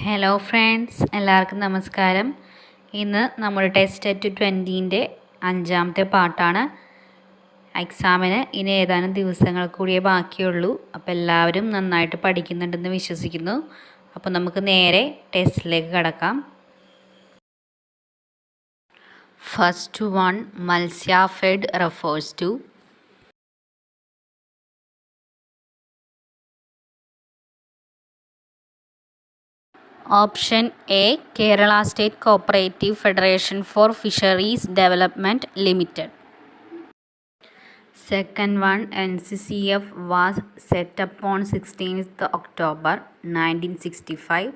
Hello friends, എല്ലാവർക്കും നമസ്കാരം. ഇന്ന് നമ്മൾ ടെസ്റ്റ് അറ്റ് 20ൻ്റെ 5ാമത്തെ പാർട്ടാണ്. എക്സാമിന് ഇനി ഏതാനും ദിവസങ്ങൾ കൂടിയേ ബാക്കിയുള്ളൂ. അപ്പോൾ എല്ലാവരും നന്നായിട്ട് പഠിക്കുന്നുണ്ടെന്ന് വിശ്വസിക്കുന്നു. അപ്പോൾ നമുക്ക് നേരെ ടെസ്റ്റിലേക്ക് കടക്കാം. First one, Matsyafed refers to option A, Kerala state cooperative federation for fisheries development limited. Second one, NCCF was set up on 16th October 1965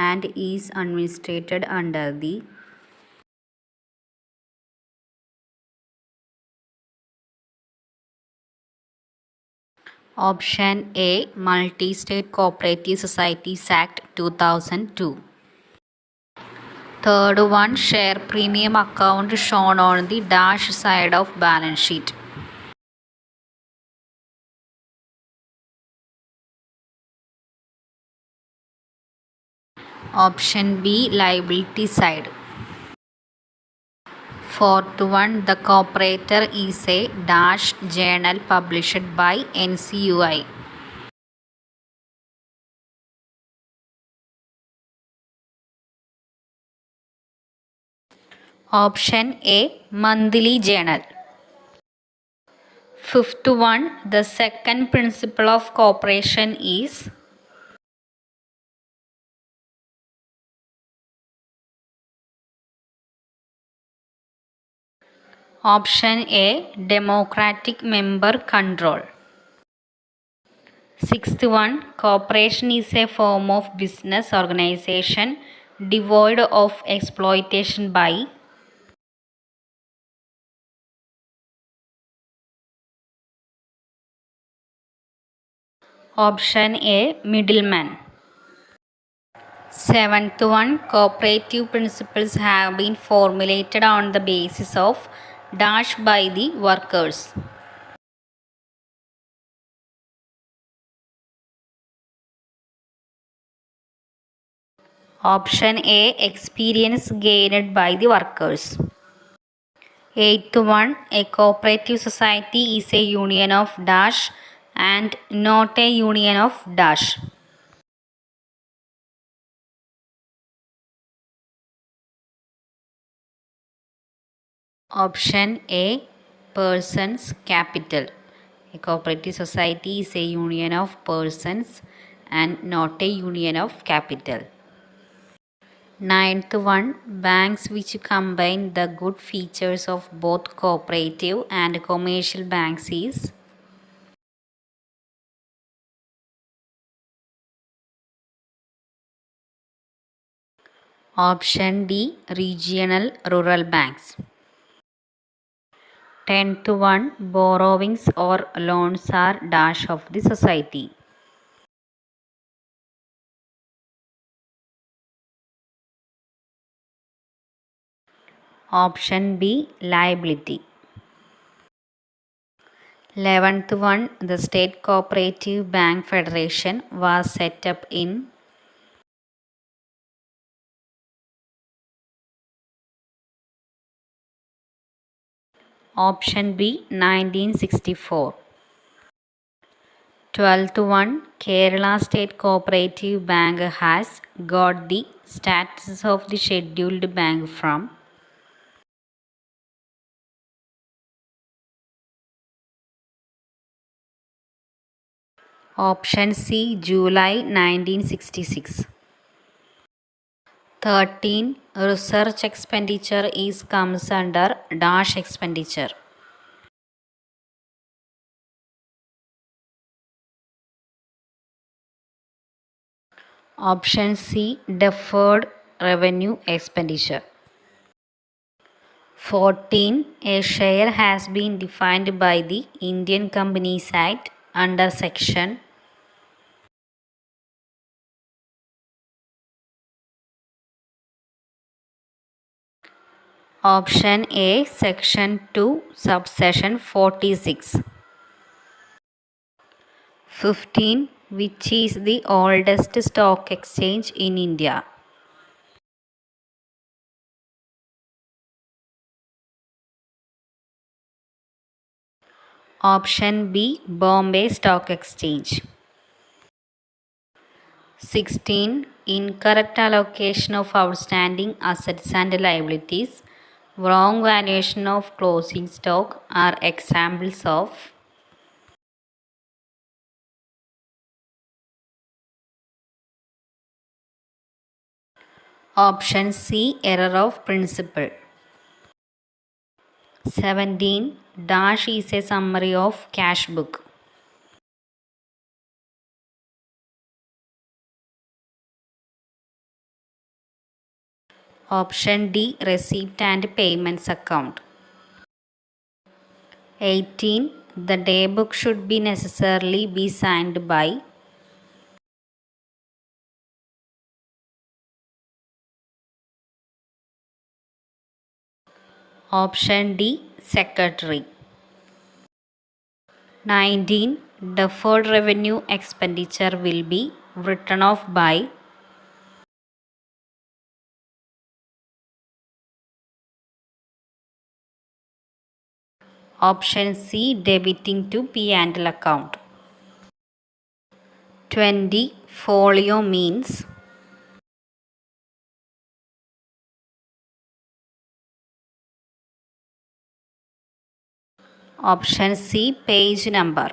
and is administered under the Option A, Multi-State Cooperative Societies Act 2002. Third one, share premium account shown on the dash side of balance sheet. Option B, liability side. Fourth one, the cooperator is a dash journal published by NCUI. Option A, monthly journal. Fifth one, the second principle of cooperation is Option A, democratic member control. Sixth one, cooperation is a form of business organization devoid of exploitation by Option A, middleman. Seventh one, cooperative principles have been formulated on the basis of dash by the workers. Option A, experience gained by the workers. Eighth one, a cooperative society is a union of dash and not a union of dash. Option A, persons capital. A cooperative society is a union of persons and not a union of capital. Ninth one, banks which combine the good features of both cooperative and commercial banks is Option D, regional rural banks. 10th one, borrowings or loans are dash of the society. Option B, liability. 11th one, the State Cooperative Bank Federation was set up in Option B, 1964. 12th one, Kerala State Cooperative Bank has got the status of the scheduled bank from Option C, July 1966. 13, research expenditure is comes under dash expenditure. Option C, deferred revenue expenditure. 14, a share has been defined by the Indian Companies Act under section Option A, section 2, subsection 46. 15, Which is the oldest stock exchange in India? Option B, Bombay Stock Exchange. 16. Incorrect allocation of outstanding assets and liabilities, wrong valuation of closing stock are examples of. Option C, error of principle. 17. Dash is a summary of cash book. Option D, receipt and payments account. 18. The day book should be necessarily be signed by. Option D, secretary. 19. Deferred revenue expenditure will be written off by. Option C, debiting to P&L account. 20. Folio means. Option C, page number.